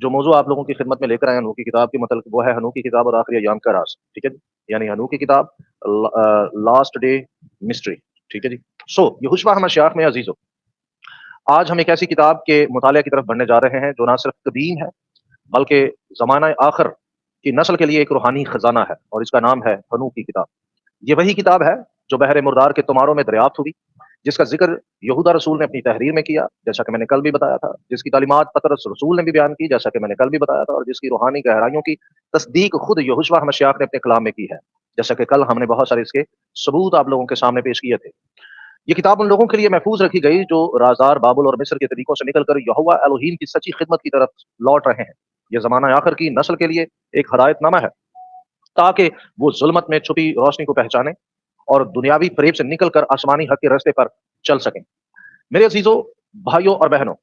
जो मौजू आप लोगों की खिदमत में लेकर आए हनू की किताब की मतलब वो है हनू की किताब और आखिरी अयाम का राज, ठीक है जी? यानी हनू की किताब लास्ट डे मिस्ट्री, ठीक है जी। सो यहोशुआ हमाशाख में अजीजों, आज हम एक ऐसी किताब के मुताले की तरफ बढ़ने जा रहे हैं जो ना सिर्फ कदीम है बल्कि जमाना आखिर की नस्ल के लिए एक रूहानी खजाना है, और इसका नाम है हनू की किताब। ये वही किताब है जो बहरे मुर्दार के तुमारों में दरियाफ्त हुई, जिसका जिक्र यहूदा रसूल ने अपनी तहरीर में किया, जैसा कि मैंने कल भी बताया था, जिसकी तालीमात पतरस रसूल ने भी बयान की, जैसा कि मैंने कल भी बताया था, और जिसकी रूहानी गहराइयों की तस्दीक खुद यहोशुआ मसीह ने अपने कलाम में की है, जैसा कि कल हमने बहुत सारे इसके सबूत आप लोगों के सामने पेश किए थे। ये किताब उन लोगों के लिए महफूज रखी गई जो राजार बाबुल और मिस्र के तरीकों से निकलकर यहोवा एलोहीम की सच्ची खिदमत की तरफ लौट रहे हैं। यह जमाना आखिर की नस्ल के लिए एक हदायतनामा है, ताकि वो जुल्मत में छुपी रोशनी को पहचाने और दुनियावी फरेब से निकलकर आसमानी हक के रास्ते पर चल सकें। मेरे अजीजों, भाइयों और बहनों,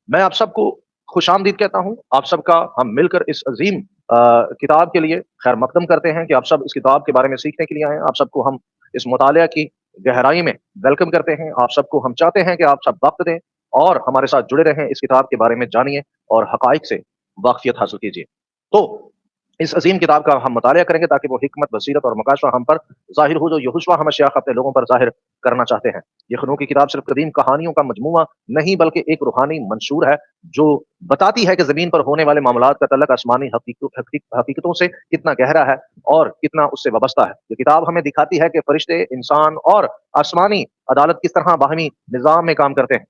मैं आप सबको खुशामदीद कहता हूँ। आप सबका हम मिलकर इस अजीम किताब के लिए खैर मकदम करते हैं कि आप सब इस किताब के बारे में सीखने के लिए आए हैं। आप सबको हम इस मुतालिया की गहराई में वेलकम करते हैं। आप सबको हम चाहते हैं कि आप सब वक्त दें और हमारे साथ जुड़े रहें, इस किताब के बारे में जानिए और हकाइक से वाकफियत हासिल कीजिए। तो इस अजीम किताब का हम मुतालिया करेंगे ताकि वो हिकमत, बसीरत और मकाशवा हम पर ज़ाहिर हो जो यहोशुआ हमाशाख अपने लोगों पर ज़ाहिर करना चाहते हैं। ये खनू की किताब सिर्फ कदीम कहानियों का मजमूआ नहीं बल्कि एक रूहानी मंशूर है जो बताती है कि ज़मीन पर होने वाले मामलात का तल्लुक आसमानी हकीकतों से कितना गहरा है और कितना उससे वाबस्ता है। ये किताब हमें दिखाती है कि फरिश्ते, इंसान और आसमानी अदालत किस तरह बाहमी निज़ाम में काम करते हैं।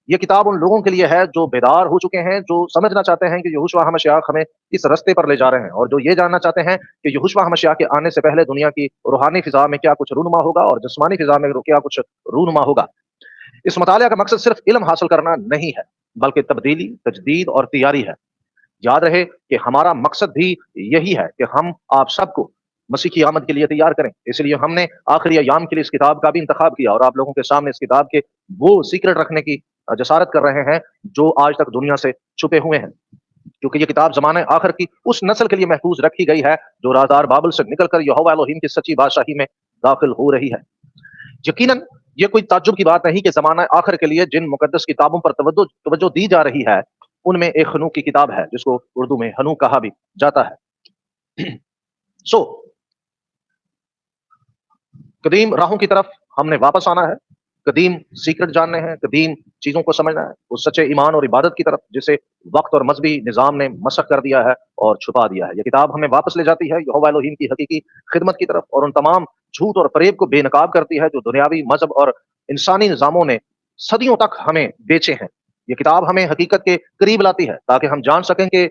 ये किताब उन लोगों के लिए है जो बेदार हो चुके हैं, जो समझना चाहते हैं कि यहोशुआ हमाशाख हमें किस रास्ते पर ले जा रहे हैं, और जो ये जानना चाहते हैं कि यहोशुआ हमाशाख के आने से पहले दुनिया की रूहानी फिजा में क्या कुछ रूनुमा होगा और जिस्मानी फिजा में क्या कुछ रूनुमा होगा। इस मुतालिया का मकसद सिर्फ इल्म हासिल करना नहीं है बल्कि तब्दीली, तजदीद और तैयारी है। याद रहे कि हमारा मकसद भी यही है कि हम आप सबको मसीह की आमद के लिए तैयार करें। इसलिए हमने आखिरी अयाम के लिए इस किताब का भी इंतखाब किया और आप लोगों के सामने इस किताब के वो सीक्रेट रखने की जसारत कर रहे हैं जो आज तक दुनिया से छुपे हुए हैं, क्योंकि ये किताब ज़माने आखिर की उस नस्ल के लिए महफूज रखी गई है जो राज़दार बाबुल से निकलकर यहोवा एलोहीम की सच्ची बादशाही में दाखिल हो रही है। यकीनन ये कोई ताज्जुब की बात नहीं कि ज़माना आखिर के लिए जिन मुकद्दस किताबों पर तवज्जो दी जा रही है, उनमें एक हनूक की किताब है जिसको उर्दू में हनूक कहा भी जाता है। सो कदीम राहों की तरफ हमने वापस आना है, कदीम सीक्रेट जानने हैं, कदीम चीजों को समझना है, उस सच्चे ईमान और इबादत की तरफ जिसे वक्त और मजहबी निज़ाम ने मसख कर दिया है और छुपा दिया है। ये किताब हमें वापस ले जाती है यहोवा एलोहीम की हकीकी खिदमत की तरफ और उन तमाम झूठ और फरेब को बेनकाब करती है जो दुनियावी मजहब और इंसानी निज़ामों ने सदियों तक हमें बेचे हैं। ये किताब हमें हकीकत के करीब लाती है ताकि हम जान सकें कि